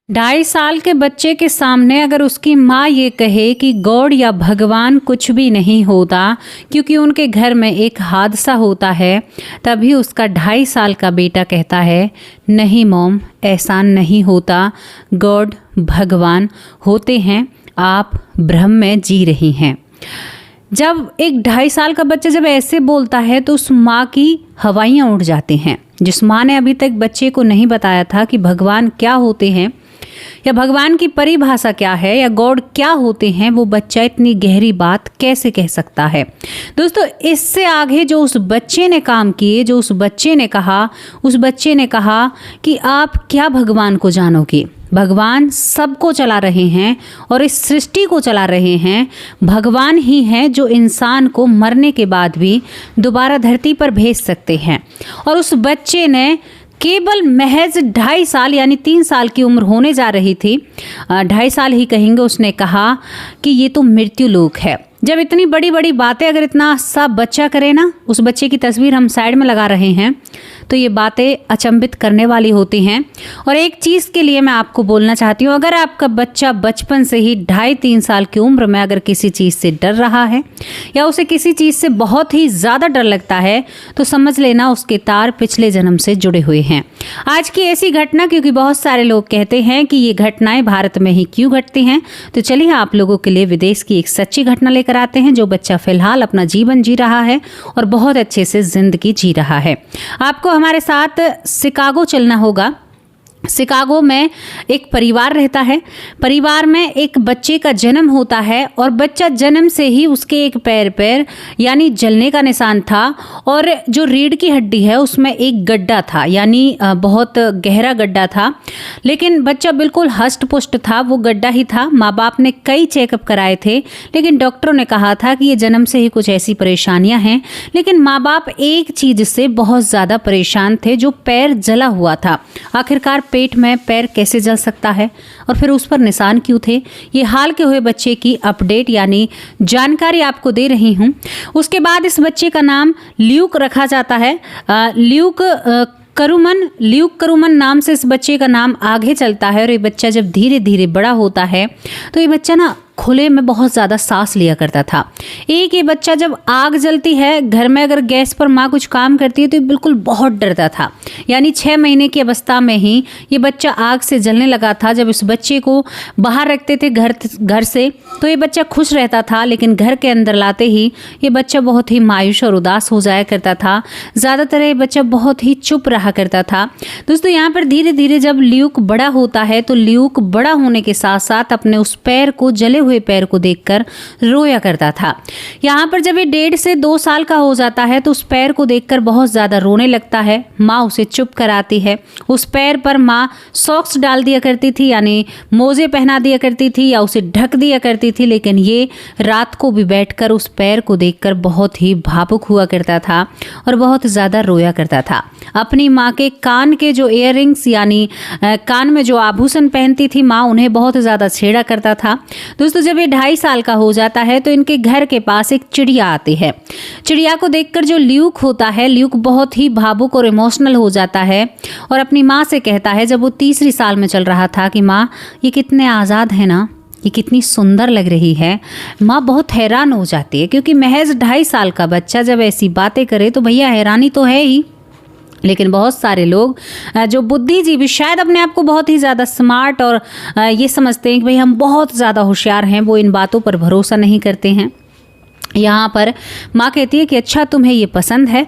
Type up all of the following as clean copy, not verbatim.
2.5 साल के बच्चे के सामने अगर उसकी माँ ये कहे कि गॉड या भगवान कुछ भी नहीं होता क्योंकि उनके घर में एक हादसा होता है, तभी उसका 2.5 साल का बेटा कहता है नहीं मॉम, ऐसा नहीं होता, गॉड भगवान होते हैं, आप भ्रम में जी रही हैं। जब एक 2.5 साल का बच्चा जब ऐसे बोलता है तो उस माँ की हवाइयाँ उड़ जाती हैं। जिस माँ ने अभी तक बच्चे को नहीं बताया था कि भगवान क्या होते हैं या भगवान की परिभाषा क्या है या गॉड क्या होते हैं, वो बच्चा इतनी गहरी बात कैसे कह सकता है। दोस्तों, इससे आगे जो उस बच्चे ने काम किए, जो उस बच्चे ने कहा कि आप क्या भगवान को जानोगे, भगवान सबको चला रहे हैं और इस सृष्टि को चला रहे हैं। भगवान ही हैं जो इंसान को मरने के बाद भी दोबारा धरती पर भेज सकते हैं। और उस बच्चे ने केवल महज 2.5 साल यानी 3 साल की उम्र होने जा रही थी, 2.5 साल ही कहेंगे, उसने कहा कि ये तो मृत्यु लोक है। जब इतनी बड़ी बड़ी बातें अगर इतना सा बच्चा करे ना, उस बच्चे की तस्वीर हम साइड में लगा रहे हैं, तो ये बातें अचंभित करने वाली होती हैं। और एक चीज़ के लिए मैं आपको बोलना चाहती हूँ, अगर आपका बच्चा बचपन से ही 2.5-3 साल की उम्र में अगर किसी चीज़ से डर रहा है या उसे किसी चीज़ से बहुत ही ज़्यादा डर लगता है, तो समझ लेना उसके तार पिछले जन्म से जुड़े हुए हैं। आज की ऐसी घटना, क्योंकि बहुत सारे लोग कहते हैं कि ये घटनाएं भारत में ही क्यों घटती हैं, तो चलिए आप लोगों के लिए विदेश की एक सच्ची घटना लेकर आते हैं, जो बच्चा फिलहाल अपना जीवन जी रहा है और बहुत अच्छे से जिंदगी जी रहा है। आपको हमारे साथ शिकागो चलना होगा। शिकागो में एक परिवार रहता है। परिवार में एक बच्चे का जन्म होता है और बच्चा जन्म से ही उसके एक पैर पर यानी जलने का निशान था और जो रीढ़ की हड्डी है उसमें एक गड्ढा था, यानी बहुत गहरा गड्ढा था। लेकिन बच्चा बिल्कुल हष्ट पुष्ट था, वो गड्ढा ही था। माँ बाप ने कई चेकअप कराए थे, लेकिन डॉक्टरों ने कहा था कि ये जन्म से ही कुछ ऐसी परेशानियां हैं। लेकिन माँ बाप एक चीज़ से बहुत ज़्यादा परेशान थे, जो पैर जला हुआ था। आखिरकार पेट में पैर कैसे जल सकता है और फिर उस पर निशान क्यों थे, ये हाल के हुए बच्चे की अपडेट यानी जानकारी आपको दे रही हूँ। उसके बाद इस बच्चे का नाम ल्यूक रखा जाता है। ल्यूक करूमन नाम से इस बच्चे का नाम आगे चलता है। और ये बच्चा जब धीरे धीरे बड़ा होता है तो ये बच्चा ना खुले में बहुत ज़्यादा सांस लिया करता था। एक ये बच्चा जब आग जलती है घर में, अगर गैस पर माँ कुछ काम करती है तो ये बिल्कुल बहुत डरता था। यानी 6 महीने की अवस्था में ही ये बच्चा आग से जलने लगा था। जब इस बच्चे को बाहर रखते थे घर से तो ये बच्चा खुश रहता था, लेकिन घर के अंदर लाते ही ये बच्चा बहुत ही मायूस और उदास हो जाया करता था। ज़्यादातर ये बच्चा बहुत ही चुप रहा करता था। दोस्तों, यहाँ पर धीरे धीरे जब ल्यूक बड़ा होता है तो ल्यूक बड़ा होने के साथ साथ अपने उस पैर को, जले हुए पैर को देखकर रोया करता था। यहाँ पर जब ये 1.5 से 2 साल का हो जाता है तो उस पैर को देखकर बहुत ज्यादा रोने लगता है। माँ उसे चुप कराती है। उस पैर पर माँ सॉक्स डाल दिया करती थी, यानी मोजे पहना दिया करती थी या उसे ढक दिया करती थी, लेकिन ये रात को भी बैठकर उस पैर को देखकर बहुत ही भावुक हुआ करता था और बहुत ज्यादा रोया करता था। अपनी माँ के कान के जो इयररिंग्स यानी कान में जो आभूषण पहनती थी माँ, उन्हें बहुत ज्यादा छेड़ा करता था। दोस्तों, जब ये 2.5 साल का हो जाता है तो इनके घर के पास एक चिड़िया आती है। चिड़िया को देखकर जो ल्यूक होता है, ल्यूक बहुत ही भावुक और इमोशनल हो जाता है और अपनी माँ से कहता है, जब वो 3री साल में चल रहा था, कि माँ ये कितने आज़ाद है ना, ये कितनी सुंदर लग रही है। माँ बहुत हैरान हो जाती है, क्योंकि महज 2.5 साल का बच्चा जब ऐसी बातें करे तो भैया हैरानी तो है ही। लेकिन बहुत सारे लोग जो बुद्धिजीवी शायद अपने आप को बहुत ही ज़्यादा स्मार्ट और ये समझते हैं कि भाई हम बहुत ज़्यादा होशियार हैं, वो इन बातों पर भरोसा नहीं करते हैं। यहाँ पर माँ कहती है कि अच्छा तुम्हें ये पसंद है,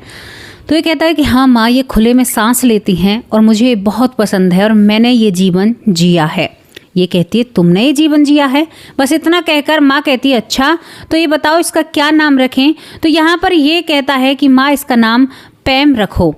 तो ये कहता है कि हाँ माँ, ये खुले में सांस लेती हैं और मुझे ये बहुत पसंद है और मैंने ये जीवन जिया है। ये कहती है तुमने ये जीवन जिया है। बस इतना कहकर माँ कहती है अच्छा तो ये बताओ इसका क्या नाम रखें। तो यहाँ पर ये कहता है कि माँ इसका नाम पैम रखो,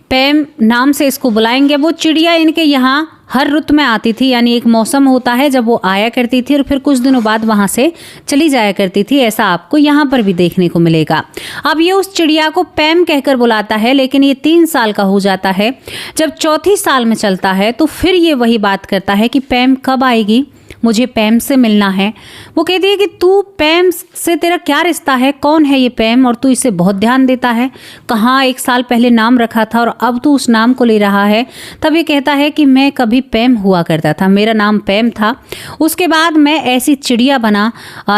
पैम नाम से इसको बुलाएंगे। वो चिड़िया इनके यहाँ हर रुत में आती थी, यानी एक मौसम होता है जब वो आया करती थी और फिर कुछ दिनों बाद वहाँ से चली जाया करती थी। ऐसा आपको यहाँ पर भी देखने को मिलेगा। अब ये उस चिड़िया को पैम कहकर बुलाता है, लेकिन ये 3 साल का हो जाता है। जब 4थी साल में चलता है तो फिर ये वही बात करता है कि पैम कब आएगी। मुझे पैम से मिलना है। वो कहती है कि तू पैम से तेरा क्या रिश्ता है, कौन है ये पैम, और तू इसे बहुत ध्यान देता है, कहाँ 1 साल पहले नाम रखा था और अब तू उस नाम को ले रहा है। तब ये कहता है कि मैं कभी पैम हुआ करता था, मेरा नाम पैम था, उसके बाद मैं ऐसी चिड़िया बना,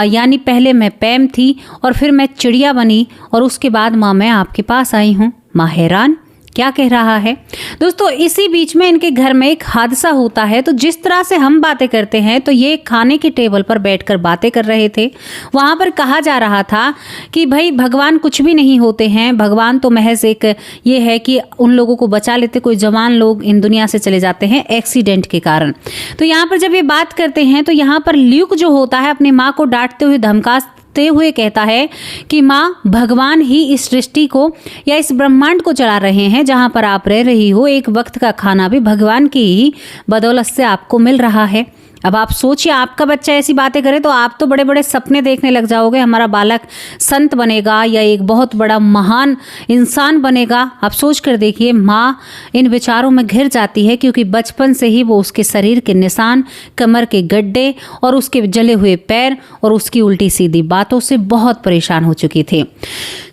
यानी पहले मैं पैम थी और फिर मैं चिड़िया बनी और उसके बाद माँ मैं आपके पास आई हूँ। माँ हैरान, क्या कह रहा है। दोस्तों इसी बीच में इनके घर में एक हादसा होता है। तो जिस तरह से हम बातें करते हैं, तो ये खाने की टेबल पर बैठकर बातें कर रहे थे। वहाँ पर कहा जा रहा था कि भाई भगवान कुछ भी नहीं होते हैं, भगवान तो महज एक ये है कि उन लोगों को बचा लेते, कोई जवान लोग इन दुनिया से चले जाते हैं एक्सीडेंट के कारण। तो यहाँ पर जब ये बात करते हैं तो यहाँ पर ल्यूक जो होता है अपनी माँ को डांटते हुए धमकाते हुए कहता है कि माँ भगवान ही इस सृष्टि को या इस ब्रह्मांड को चला रहे हैं, जहाँ पर आप रह रही हो एक वक्त का खाना भी भगवान की ही बदौलत से आपको मिल रहा है। अब आप सोचिए, आपका बच्चा ऐसी बातें करे तो आप तो बड़े बड़े सपने देखने लग जाओगे, हमारा बालक संत बनेगा या एक बहुत बड़ा महान इंसान बनेगा। आप सोच कर देखिए, माँ इन विचारों में घिर जाती है क्योंकि बचपन से ही वो उसके शरीर के निशान, कमर के गड्ढे और उसके जले हुए पैर और उसकी उल्टी सीधी बातों से बहुत परेशान हो चुकी थी।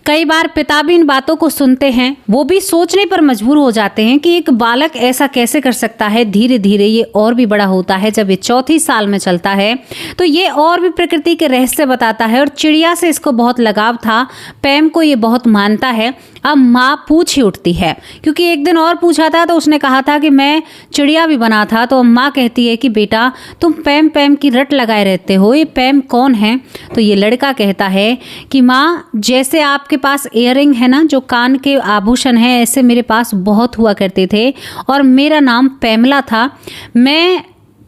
कई बार पिता भी इन बातों को सुनते हैं, वो भी सोचने पर मजबूर हो जाते हैं कि एक बालक ऐसा कैसे कर सकता है। धीरे धीरे ये और भी बड़ा होता है, जब ये 4थी साल में चलता है तो ये और भी प्रकृति के रहस्य बताता है और चिड़िया से इसको बहुत लगाव था, पैम को ये बहुत मानता है। अब माँ पूछ ही उठती है क्योंकि एक दिन और पूछा था तो उसने कहा था कि मैं चिड़िया भी बना था। तो माँ कहती है कि बेटा तुम पैम पैम की रट लगाए रहते हो, ये पैम कौन है। तो ये लड़का कहता है कि माँ जैसे आपके पास इयररिंग है ना, जो कान के आभूषण हैं, ऐसे मेरे पास बहुत हुआ करते थे और मेरा नाम पैमला था। मैं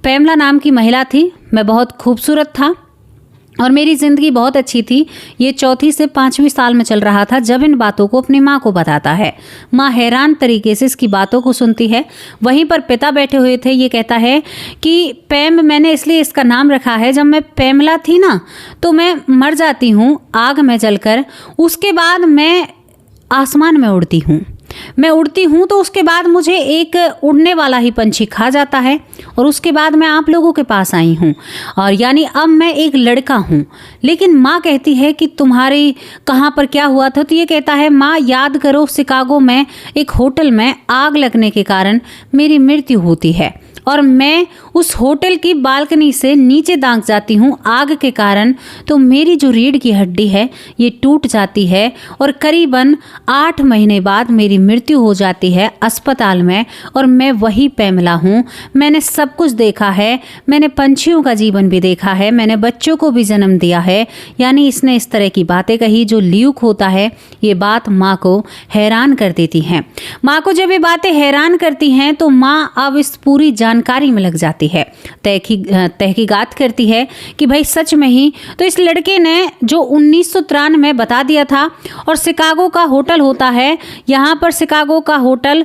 पैमला नाम की महिला थी, मैं बहुत खूबसूरत था और मेरी ज़िंदगी बहुत अच्छी थी। ये 4थी से 5वीं साल में चल रहा था जब इन बातों को अपनी माँ को बताता है। माँ हैरान तरीके से इसकी बातों को सुनती है। वहीं पर पिता बैठे हुए थे। ये कहता है कि पैम मैंने इसलिए इसका नाम रखा है, जब मैं पैमला थी ना तो मैं मर जाती हूँ आग में जलकर, उसके बाद मैं आसमान में उड़ती हूँ। मैं उड़ती हूँ तो उसके बाद मुझे एक उड़ने वाला ही पंछी खा जाता है और उसके बाद मैं आप लोगों के पास आई हूँ और यानी अब मैं एक लड़का हूँ। लेकिन माँ कहती है कि तुम्हारी कहाँ पर क्या हुआ था। तो ये कहता है माँ याद करो, शिकागो में एक होटल में आग लगने के कारण मेरी मृत्यु होती है और मैं उस होटल की बालकनी से नीचे दांग जाती हूँ आग के कारण। तो मेरी जो रीढ़ की हड्डी है ये टूट जाती है और करीबन 8 महीने बाद मेरी मृत्यु हो जाती है अस्पताल में और मैं वही पैमला हूँ। मैंने सब कुछ देखा है, मैंने पंछियों का जीवन भी देखा है, मैंने बच्चों को भी जन्म दिया है। यानी इसने इस तरह की बातें कही। जो ल्यूक होता है ये बात माँ को हैरान कर देती हैं। माँ को जब ये बातें हैरान करती हैं तो माँ अब इस पूरी जानकारी में लग जाती है, तहकीकात करती है कि भाई सच में ही तो इस लड़के ने जो 1993 में बता दिया था। और शिकागो का होटल होता है, यहाँ पर शिकागो का होटल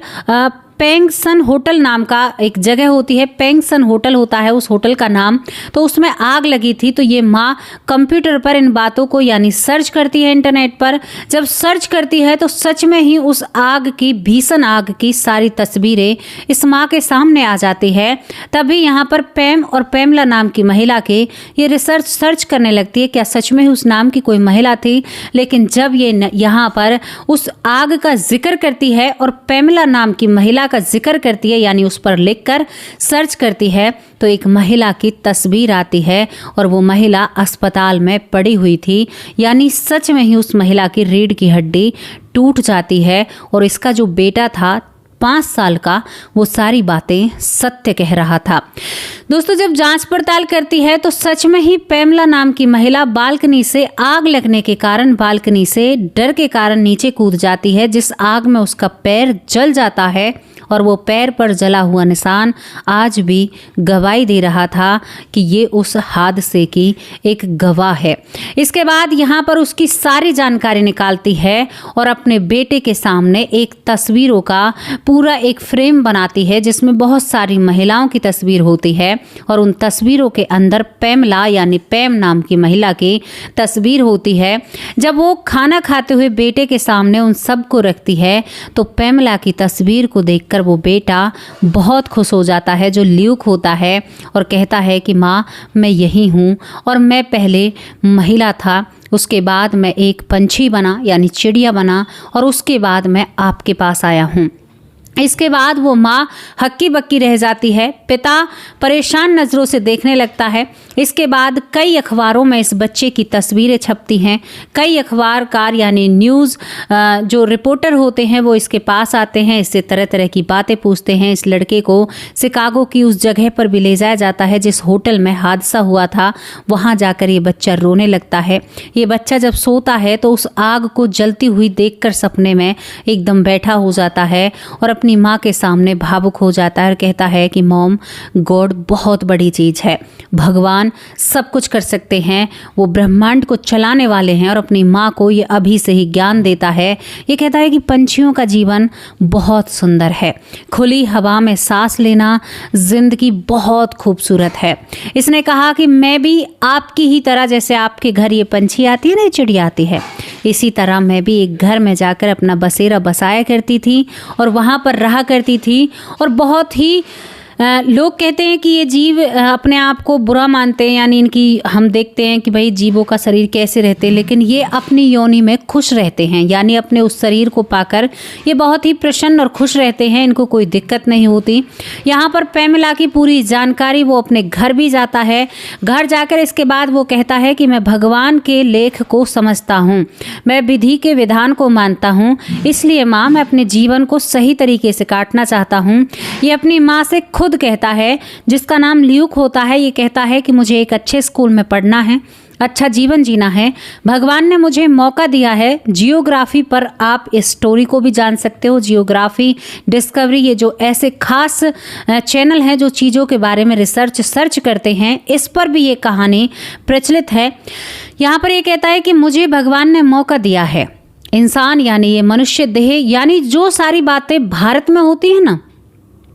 पेंगसन होटल नाम का एक जगह होती है, पेंगसन होटल होता है उस होटल का नाम। तो उसमें आग लगी थी। तो ये माँ कंप्यूटर पर इन बातों को यानी सर्च करती है इंटरनेट पर। जब सर्च करती है तो सच में ही उस आग की, भीषण आग की सारी तस्वीरें इस माँ के सामने आ जाती है। तभी यहाँ पर पैम और पैमला नाम की महिला के ये रिसर्च सर्च करने लगती है क्या सच में उस नाम की कोई महिला थी। लेकिन जब ये यहाँ पर उस आग का जिक्र करती है और पैमला नाम की महिला का जिक्र करती है, यानी उस पर लिखकर सर्च करती है, तो एक महिला की तस्वीर आती है और वो महिला अस्पताल में पड़ी हुई थी। यानी सच में ही उस महिला की रीढ़ की हड्डी टूट जाती है और इसका जो बेटा था 5 साल का, वो सारी बातें सत्य कह रहा था। दोस्तों जब जांच पड़ताल करती है तो सच में ही पैमला नाम की महिला बालकनी से आग लगने के कारण, बालकनी से डर के कारण नीचे कूद जाती है, जिस आग में उसका पैर जल जाता है और वो पैर पर जला हुआ निशान आज भी गवाही दे रहा था कि ये उस हादसे की एक गवाह है। इसके बाद यहाँ पर उसकी सारी जानकारी निकालती है और अपने बेटे के सामने एक तस्वीरों का पूरा एक फ्रेम बनाती है जिसमें बहुत सारी महिलाओं की तस्वीर होती है और उन तस्वीरों के अंदर पैमला यानी पैम नाम की महिला की तस्वीर होती है। जब वो खाना खाते हुए बेटे के सामने उन सबको रखती है तो पैमला की तस्वीर को देखकर देखकर वो बेटा बहुत खुश हो जाता है जो ल्यूक होता है और कहता है कि माँ मैं यही हूँ और मैं पहले महिला था, उसके बाद मैं एक पंछी बना यानी चिड़िया बना और उसके बाद मैं आपके पास आया हूँ। इसके बाद वो माँ हक्की बक्की रह जाती है। पिता परेशान नज़रों से देखने लगता है। इसके बाद कई अखबारों में इस बच्चे की तस्वीरें छपती हैं। कई अखबारकार यानी न्यूज़ जो रिपोर्टर होते हैं वो इसके पास आते हैं, इससे तरह तरह की बातें पूछते हैं। इस लड़के को शिकागो की उस जगह पर भी ले जाया जाता है जिस होटल में हादसा हुआ था। वहाँ जाकर ये बच्चा रोने लगता है। ये बच्चा जब सोता है तो उस आग को जलती हुई देखकर सपने में एकदम बैठा हो जाता है और अपनी माँ के सामने भावुक हो जाता है और कहता है कि मॉम, गॉड बहुत बड़ी चीज़ है, भगवान सब कुछ कर सकते हैं, वो ब्रह्मांड को चलाने वाले हैं। और अपनी माँ को ये अभी से ही ज्ञान देता है। ये कहता है कि पंछियों का जीवन बहुत सुंदर है, खुली हवा में सांस लेना जिंदगी बहुत खूबसूरत है। इसने कहा कि मैं भी आपकी ही तरह, जैसे आपके घर ये पंछी आती है ना, चिड़िया आती है, इसी तरह मैं भी एक घर में जाकर अपना बसेरा बसाया करती थी और वहाँ पर रहा करती थी। और बहुत ही लोग कहते हैं कि ये जीव अपने आप को बुरा मानते हैं, यानी इनकी हम देखते हैं कि भाई जीवों का शरीर कैसे रहते हैं, लेकिन ये अपनी योनि में खुश रहते हैं, यानी अपने उस शरीर को पाकर ये बहुत ही प्रसन्न और खुश रहते हैं, इनको कोई दिक्कत नहीं होती। यहाँ पर पैमेला की पूरी जानकारी, वो अपने घर भी जाता है। घर जाकर इसके बाद वो कहता है कि मैं भगवान के लेख को समझता हूँ, मैं विधि के विधान को मानता हूँ, इसलिए माँ मैं अपने जीवन को सही तरीके से काटना चाहता हूँ। ये अपनी माँ से खुद कहता है, जिसका नाम ल्यूक होता है। ये कहता है कि मुझे एक अच्छे स्कूल में पढ़ना है, अच्छा जीवन जीना है, भगवान ने मुझे मौका दिया है। जियोग्राफी पर आप इस स्टोरी को भी जान सकते हो। जियोग्राफी, डिस्कवरी, ये जो ऐसे खास चैनल हैं जो चीज़ों के बारे में सर्च करते हैं, इस पर भी ये कहानी प्रचलित है। यहाँ पर ये कहता है कि मुझे भगवान ने मौका दिया है। इंसान यानी ये मनुष्य देह, यानी जो सारी बातें भारत में होती हैं ना,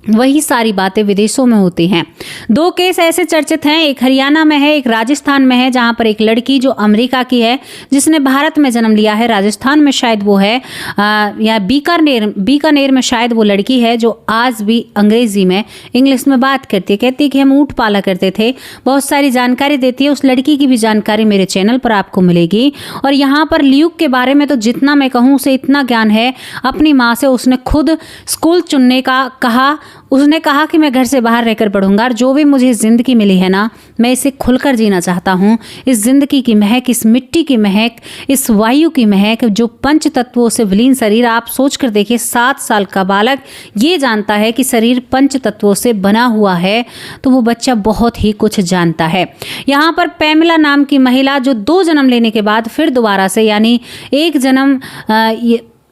वही सारी बातें विदेशों में होती हैं। 2 केस ऐसे चर्चित हैं, एक हरियाणा में है, एक राजस्थान में है, जहां पर एक लड़की जो अमेरिका की है जिसने भारत में जन्म लिया है, राजस्थान में शायद वो है, या बीकानेर में शायद वो लड़की है, जो आज भी अंग्रेजी में, इंग्लिश में बात करती है। कहती है कि हम ऊँट पाला करते थे। बहुत सारी जानकारी देती है। उस लड़की की भी जानकारी मेरे चैनल पर आपको मिलेगी। और यहाँ पर ल्यूक के बारे में तो जितना मैं कहूँ उसे इतना ज्ञान है। अपनी माँ से उसने खुद स्कूल चुनने का कहा। उसने कहा कि मैं घर से बाहर रहकर पढ़ूंगा और जो भी मुझे ज़िंदगी मिली है ना, मैं इसे खुलकर जीना चाहता हूँ। इस ज़िंदगी की महक, इस मिट्टी की महक, इस वायु की महक, जो पंच तत्वों से विलीन शरीर। आप सोच कर देखिए, 7 साल का बालक ये जानता है कि शरीर पंच तत्वों से बना हुआ है, तो वो बच्चा बहुत ही कुछ जानता है। यहाँ पर पैमेला नाम की महिला जो 2 जन्म लेने के बाद फिर दोबारा से, यानी एक जन्म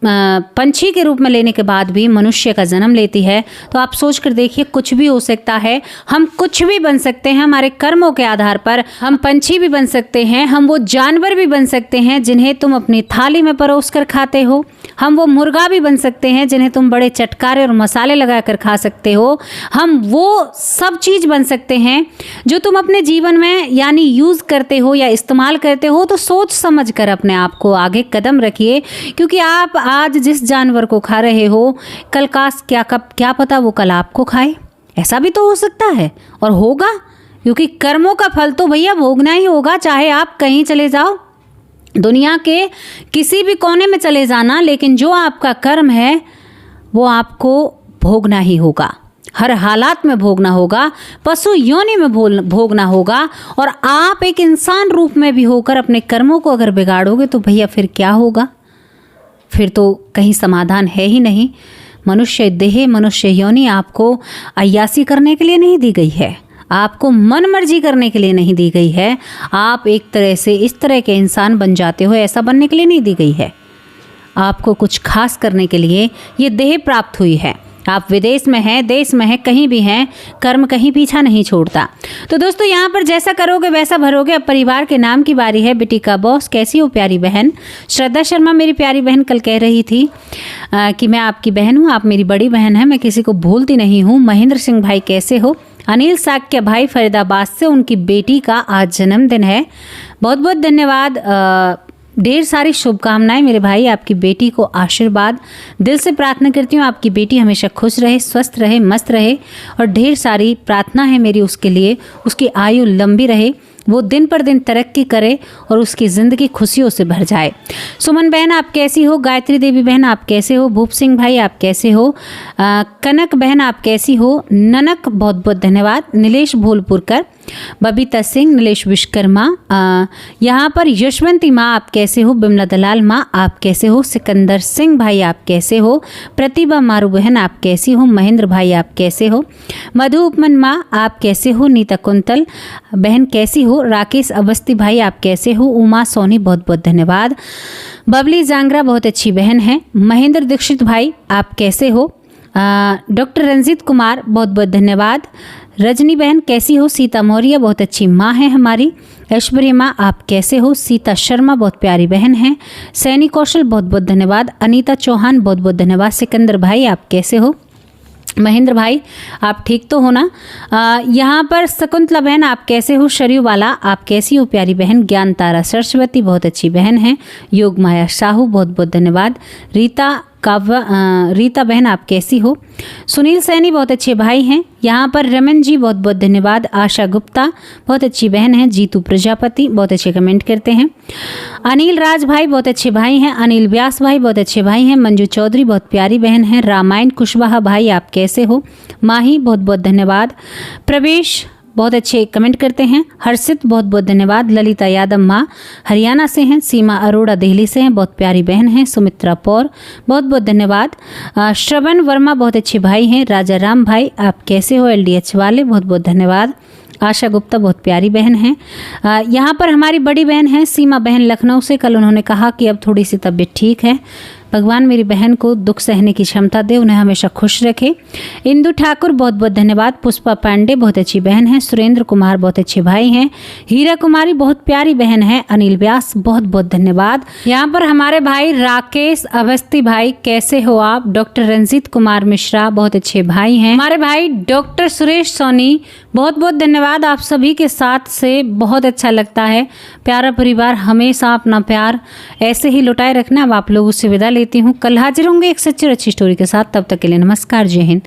पंछी के रूप में लेने के बाद भी मनुष्य का जन्म लेती है। तो आप सोच कर देखिए, कुछ भी हो सकता है, हम कुछ भी बन सकते हैं हमारे कर्मों के आधार पर। हम पंछी भी बन सकते हैं, हम वो जानवर भी बन सकते हैं जिन्हें तुम अपनी थाली में परोस कर खाते हो। हम वो मुर्गा भी बन सकते हैं जिन्हें तुम बड़े चटकारे और मसाले लगा कर खा सकते हो। हम वो सब चीज़ बन सकते हैं जो तुम अपने जीवन में यानी यूज़ करते हो या इस्तेमाल करते हो। तो सोच समझ कर अपने आप को आगे कदम रखिए, क्योंकि आप आज जिस जानवर को खा रहे हो, कल काश क्या पता वो कल आपको खाए। ऐसा भी तो हो सकता है और होगा, क्योंकि कर्मों का फल तो भैया भोगना ही होगा। चाहे आप कहीं चले जाओ, दुनिया के किसी भी कोने में चले जाना, लेकिन जो आपका कर्म है वो आपको भोगना ही होगा। हर हालात में भोगना होगा, पशु योनि में भोगना होगा। और आप एक इंसान रूप में भी होकर अपने कर्मों को अगर बिगाड़ोगे तो भैया फिर क्या होगा? फिर तो कहीं समाधान है ही नहीं। मनुष्य देह, मनुष्य योनि आपको अय्यासी करने के लिए नहीं दी गई है, आपको मन मर्जी करने के लिए नहीं दी गई है। आप एक तरह से इस तरह के इंसान बन जाते हो, ऐसा बनने के लिए नहीं दी गई है। आपको कुछ खास करने के लिए ये देह प्राप्त हुई है। आप विदेश में हैं, देश में हैं, कहीं भी हैं, कर्म कहीं पीछा नहीं छोड़ता। तो दोस्तों, यहाँ पर जैसा करोगे वैसा भरोगे। अब परिवार के नाम की बारी है। बेटी का बॉस, कैसी हो प्यारी बहन? श्रद्धा शर्मा मेरी प्यारी बहन कल कह रही थी कि मैं आपकी बहन हूँ, आप मेरी बड़ी बहन है, मैं किसी को भूलती नहीं हूँ। महेंद्र सिंह भाई कैसे हो? अनिल साक्य भाई फरीदाबाद से, उनकी बेटी का आज जन्मदिन है। बहुत बहुत धन्यवाद ढेर सारी शुभकामनाएं मेरे भाई, आपकी बेटी को आशीर्वाद। दिल से प्रार्थना करती हूँ आपकी बेटी हमेशा खुश रहे, स्वस्थ रहे, मस्त रहे, और ढेर सारी प्रार्थना है मेरी उसके लिए, उसकी आयु लंबी रहे, वो दिन पर दिन तरक्की करे और उसकी ज़िंदगी खुशियों से भर जाए। सुमन बहन आप कैसी हो? गायत्री देवी बहन आप कैसे हो? भूप सिंह भाई आप कैसे हो? कनक बहन आप कैसी हो? ननक बहुत बहुत धन्यवाद। नीलेश भोलपुरकर, बबीता सिंह, नीलेश विश्वकर्मा, यहाँ पर यशवंती माँ आप कैसे हो? बिमला दलाल माँ आप कैसे हो? सिकंदर सिंह भाई आप कैसे हो? प्रतिभा मारू बहन आप कैसी हो? महेंद्र भाई आप कैसे हो? मधु उपमन माँ आप कैसे हो? नीता कुंतल बहन कैसी हो? राकेश अवस्थी भाई आप कैसे हो? उमा सोनी बहुत बहुत धन्यवाद। बबली जांगरा बहुत अच्छी बहन है। महेंद्र दीक्षित भाई आप कैसे हो? डॉक्टर रंजीत कुमार बहुत बहुत धन्यवाद। रजनी बहन कैसी हो? सीता मौर्य बहुत अच्छी माँ है हमारी। ऐश्वर्या माँ आप कैसे हो? सीता शर्मा बहुत प्यारी बहन है। सैनी कौशल बहुत बहुत धन्यवाद। अनीता चौहान बहुत बहुत धन्यवाद। सिकंदर भाई आप कैसे हो? महेंद्र भाई आप ठीक तो हो ना? यहाँ पर शकुंतला बहन आप कैसे हो? शरीव वाला आप कैसी हो प्यारी बहन? ज्ञान तारा सरस्वती बहुत अच्छी बहन है। योग माया साहू बहुत बहुत धन्यवाद। रीता बहन आप कैसी हो? सुनील सैनी बहुत अच्छे भाई हैं। यहाँ पर रमन जी बहुत बहुत धन्यवाद। आशा गुप्ता बहुत अच्छी बहन है। जीतू प्रजापति बहुत अच्छे कमेंट करते हैं। अनिल राज भाई बहुत अच्छे भाई हैं। अनिल व्यास भाई बहुत अच्छे भाई हैं। मंजू चौधरी बहुत प्यारी बहन है। रामायण कुशवाहा भाई आप कैसे हो? माही बहुत बहुत धन्यवाद। प्रवेश बहुत अच्छे कमेंट करते हैं। हर्षित बहुत बहुत धन्यवाद। ललिता यादव माँ हरियाणा से हैं। सीमा अरोड़ा दिल्ली से हैं, बहुत प्यारी बहन हैं। सुमित्रा पौर बहुत बहुत धन्यवाद। श्रवण वर्मा बहुत अच्छे भाई हैं। राजा राम भाई आप कैसे हो? LDH वाले बहुत बहुत धन्यवाद। आशा गुप्ता बहुत प्यारी बहन हैं। यहाँ पर हमारी बड़ी बहन है सीमा बहन लखनऊ से। कल उन्होंने कहा कि अब थोड़ी सी तबीयत ठीक है। भगवान मेरी बहन को दुख सहने की क्षमता दे, उन्हें हमेशा खुश रखे। इंदु ठाकुर बहुत बहुत धन्यवाद। पुष्पा पांडे बहुत अच्छी बहन है। सुरेंद्र कुमार बहुत अच्छे भाई हैं। हीरा कुमारी बहुत प्यारी बहन है। अनिल व्यास बहुत बहुत धन्यवाद। यहाँ पर हमारे भाई राकेश अवस्थी भाई कैसे हो आप? डॉक्टर रंजीत कुमार मिश्रा बहुत अच्छे भाई हैं। हमारे भाई डॉक्टर सुरेश सोनी बहुत बहुत धन्यवाद। आप सभी के साथ से बहुत अच्छा लगता है। प्यारा परिवार हमेशा अपना प्यार ऐसे ही लुटाए रखना। अब आप लोगों से विदा लेती हूँ। कल हाजिर होंगे एक सच्ची और अच्छी स्टोरी के साथ। तब तक के लिए नमस्कार, जय हिंद।